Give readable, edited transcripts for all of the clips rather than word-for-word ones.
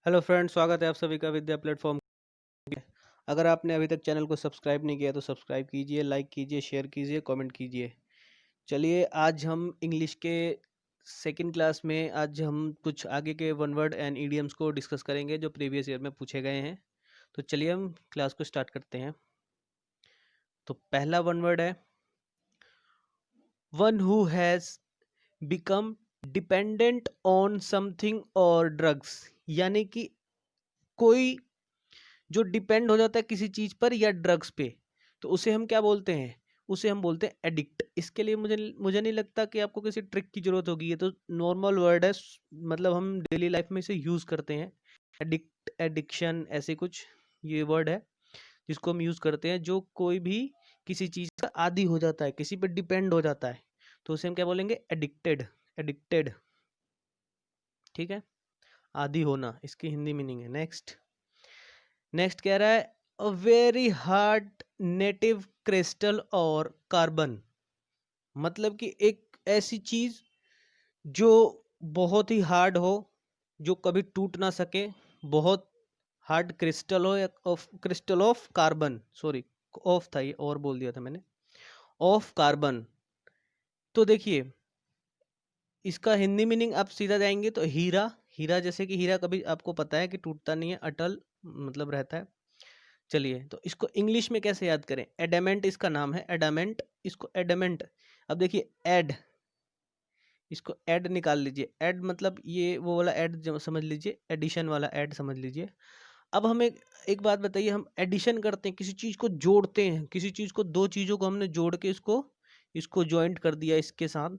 Hello friends, स्वागत है आप सभी का विद्या प्लेटफॉर्म पे। अगर आपने अभी तक चैनल को सब्सक्राइब नहीं किया तो सब्सक्राइब कीजिए, लाइक कीजिए, शेयर कीजिए, कमेंट कीजिए। चलिए आज हम इंग्लिश के सेकंड क्लास में आज हम कुछ आगे के वन वर्ड एंड इडियम्स को डिस्कस करेंगे जो प्रीवियस ईयर में पूछे गए हैं। तो चलिए हम क्लास को स्टार्ट करते हैं। तो पहला वन वर्ड है one who has become dependent on something और ड्रग्स, यानी कि कोई जो डिपेंड हो जाता है किसी चीज पर या ड्रग्स पे, तो उसे हम क्या बोलते हैं? उसे हम बोलते हैं एडिक्ट। इसके लिए मुझे मुझे नहीं लगता कि आपको किसी ट्रिक की जरूरत होगी, ये तो नॉर्मल वर्ड है, मतलब हम डेली लाइफ में इसे यूज करते हैं। एडिक्ट, एडिक्शन, ऐसे कुछ ये वर्ड है जिसको हम यूज करते हैं। जो कोई भी किसी चीज का आदी हो जाता है, किसी पे डिपेंड हो जाता है, तो उसे हम क्या बोलेंगे? एडिक्टेड। एडिक्टेड, ठीक है। आदी होना इसकी हिंदी मीनिंग है। नेक्स्ट नेक्स्ट कह रहा है a very hard native crystal और कार्बन, मतलब कि एक ऐसी चीज जो बहुत ही हार्ड हो, जो कभी टूट ना सके, बहुत हार्ड क्रिस्टल हो, या of crystal of carbon, sorry of था ये, और बोल दिया था मैंने, ऑफ कार्बन। तो देखिए इसका हिंदी मीनिंग आप सीधा जाएंगे तो हीरा। हीरा, जैसे कि हीरा कभी आपको पता है कि टूटता नहीं है, अटल मतलब रहता है। चलिए तो इसको इंग्लिश में कैसे याद करें? एडामेंट इसका नाम है, एडामेंट। इसको एडामेंट, अब देखिए ऐड, इसको ऐड निकाल लीजिए। ऐड मतलब ये वो वाला ऐड जो समझ लीजिए, एडिशन वाला ऐड समझ लीजिए। अब हमें एक बात बताइए, हम एडिशन करते हैं, किसी चीज को जोड़ते हैं, किसी चीज को, दो चीजों को हमने जोड़ के इसको इसको ज्वाइंट कर दिया इसके साथ,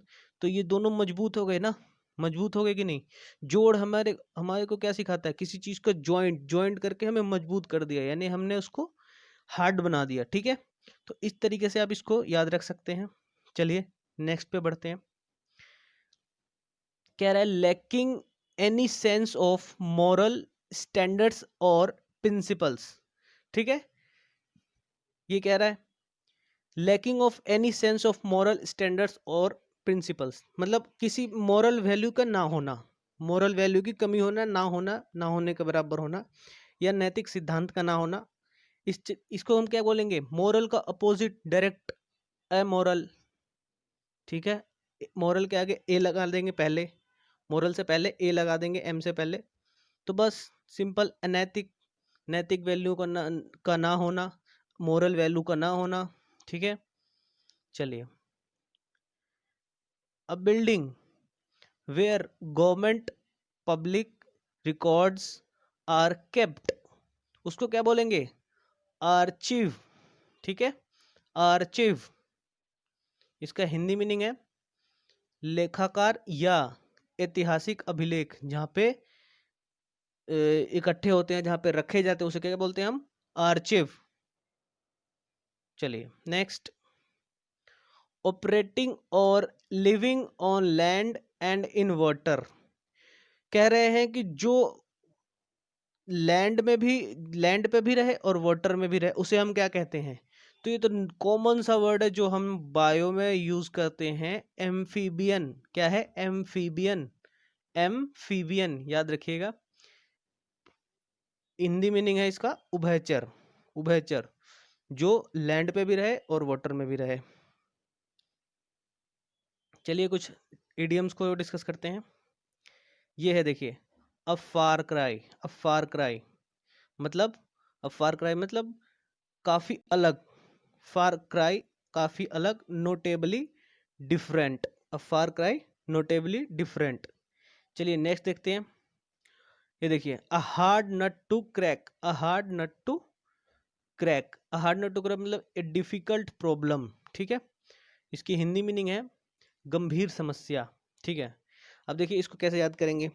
तो ये दोनों मजबूत हो गए ना? मजबूत हो गए कि नहीं? जोड़ हमारे हमारे को क्या सिखाता है? किसी चीज को ज्वाइंट ज्वाइंट करके हमें मजबूत कर दिया, यानी हमने उसको हार्ड बना दिया, ठीक है। तो इस तरीके से आप इसको याद रख सकते हैं। चलिए नेक्स्ट पे बढ़ते हैं। कह रहा है lacking any sense of moral standards और प्रिंसिपल्स, ठीक है। ये कह रहा है lacking of any sense of moral standards और प्रिंसिपल्स, मतलब किसी मॉरल वैल्यू का ना होना, मॉरल वैल्यू की कमी होना, ना होना, ना होने के बराबर होना, या नैतिक सिद्धांत का ना होना। इसको हम क्या बोलेंगे? मोरल का अपोजिट डायरेक्ट अमोरल, ठीक है। मोरल के आगे ए लगा देंगे पहले, मोरल से पहले ए लगा देंगे, एम से पहले। तो बस सिंपल अनैतिक, नैतिक वैल्यू का ना होना, मोरल वैल्यू का ना होना, ठीक है। चलिए a building where government public records are kept, उसको क्या बोलेंगे? आर्चिव, ठीक है। आर्चिव, इसका हिंदी मीनिंग है लेखाकार या ऐतिहासिक अभिलेख, जहाँ पे इकट्ठे होते हैं, जहाँ पे रखे जाते हैं, उसे क्या बोलते हैं हम? आर्चिव। चलिए नेक्स्ट ऑपरेटिंग और living on land and in water, कह रहे हैं कि जो लैंड पे भी रहे और वाटर में भी रहे, उसे हम क्या कहते हैं? तो ये तो कॉमन सा वर्ड है जो हम बायो में यूज करते हैं, एम्फीबियन। क्या है? एम्फीबियन। एम्फीबियन याद रखिएगा। हिंदी मीनिंग है इसका उभयचर। उभयचर, जो लैंड पे भी रहे और वाटर में भी रहे। चलिए कुछ इडियम्स को डिस्कस करते हैं। ये है देखिए, अ फार क्राई। अ फार क्राई मतलब, अ फार क्राई मतलब काफी अलग। फार क्राई काफी अलग, notably different. A far cry notably different. चलिए नेक्स्ट देखते हैं। ये देखिए, a hard nut to crack. A hard nut to crack. A hard nut to crack मतलब ए डिफिकल्ट प्रॉब्लम, ठीक है। इसकी हिंदी मीनिंग है गंभीर समस्या, ठीक है। अब देखिए इसको कैसे याद करेंगे।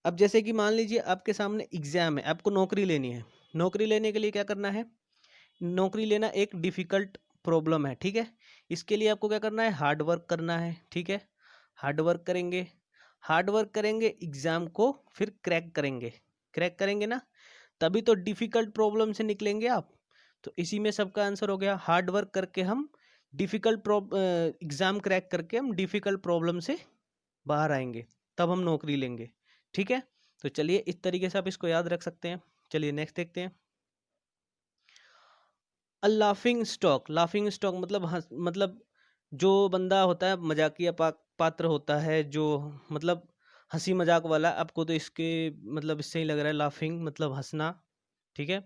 अब जैसे कि मान लीजिए आपके सामने एग्जाम है, आपको नौकरी लेनी है। नौकरी लेने के लिए क्या करना है? नौकरी लेना एक डिफिकल्ट प्रॉब्लम है, ठीक है। इसके लिए आपको क्या करना है? हार्ड वर्क करना है, ठीक है। हार्ड वर्क करेंगे, हार्ड वर्क करेंगे, एग्जाम को फिर क्रैक करेंगे। क्रैक करेंगे ना, तभी तो डिफिकल्ट प्रॉब्लम से निकलेंगे आप। तो इसी में सबका आंसर हो गया। हार्ड वर्क करके हम डिफिकल्ट एग्जाम क्रैक करके हम डिफिकल्ट प्रॉब्लम से बाहर आएंगे, तब हम नौकरी लेंगे, ठीक है। तो चलिए इस तरीके से आप इसको याद रख सकते हैं। चलिए नेक्स्ट देखते हैं। अ लाफिंग स्टॉक, लाफिंग स्टॉक मतलब मतलब जो बंदा होता है मजाकिया पात्र होता है, जो मतलब हंसी मजाक वाला, आपको तो इसके मतलब इससे ही लग रहा है लाफिंग मतलब हंसना, ठीक है।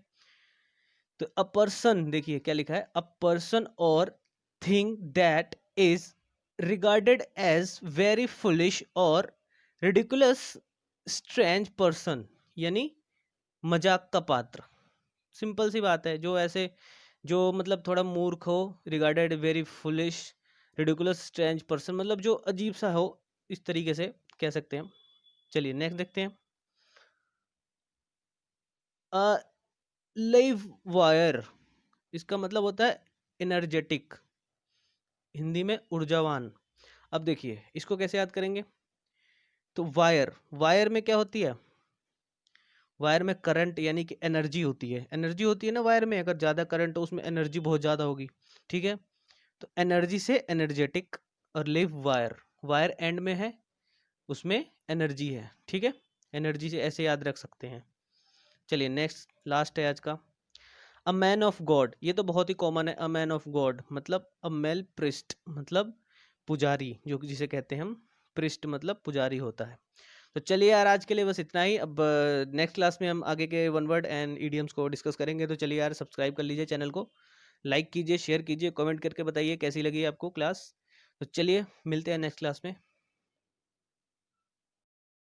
तो अ पर्सन, देखिए क्या लिखा है, a person or thing that is regarded as very foolish or ridiculous strange person, यानी मजाक का पात्र। सिंपल सी बात है, जो ऐसे जो मतलब थोड़ा मूर्ख हो, regarded very foolish ridiculous strange person, मतलब जो अजीब सा हो, इस तरीके से कह सकते हैं। चलिए नेक्स्ट देखते हैं। अ लाइव वायर, इसका मतलब होता है एनर्जेटिक, हिंदी में ऊर्जावान। अब देखिए इसको कैसे याद करेंगे। तो वायर, वायर में क्या होती है, वायर में करंट यानी कि एनर्जी होती है, एनर्जी होती है ना वायर में, अगर ज़्यादा करंट हो उसमें एनर्जी बहुत ज़्यादा होगी, ठीक है। तो एनर्जी से एनर्जेटिक, और लिव वायर, वायर एंड में है, उसमें एनर्जी है, ठीक है। एनर्जी से ऐसे याद रख सकते हैं। चलिए नेक्स्ट लास्ट है आज का। अ मैन ऑफ गॉड, ये तो बहुत ही कॉमन है। अ मैन ऑफ गॉड मतलब अ मेल प्रिस्ट, मतलब पुजारी, जो जिसे कहते हैं हम प्रिस्ट, मतलब पुजारी होता है। तो चलिए यार आज के लिए बस इतना ही। अब नेक्स्ट क्लास में हम आगे के वन वर्ड एंड इडियम्स को डिस्कस करेंगे। तो चलिए यार सब्सक्राइब कर लीजिए चैनल को, लाइक कीजिए, शेयर कीजिए, कमेंट करके बताइए कैसी लगी आपको क्लास। तो चलिए मिलते हैं नेक्स्ट क्लास में।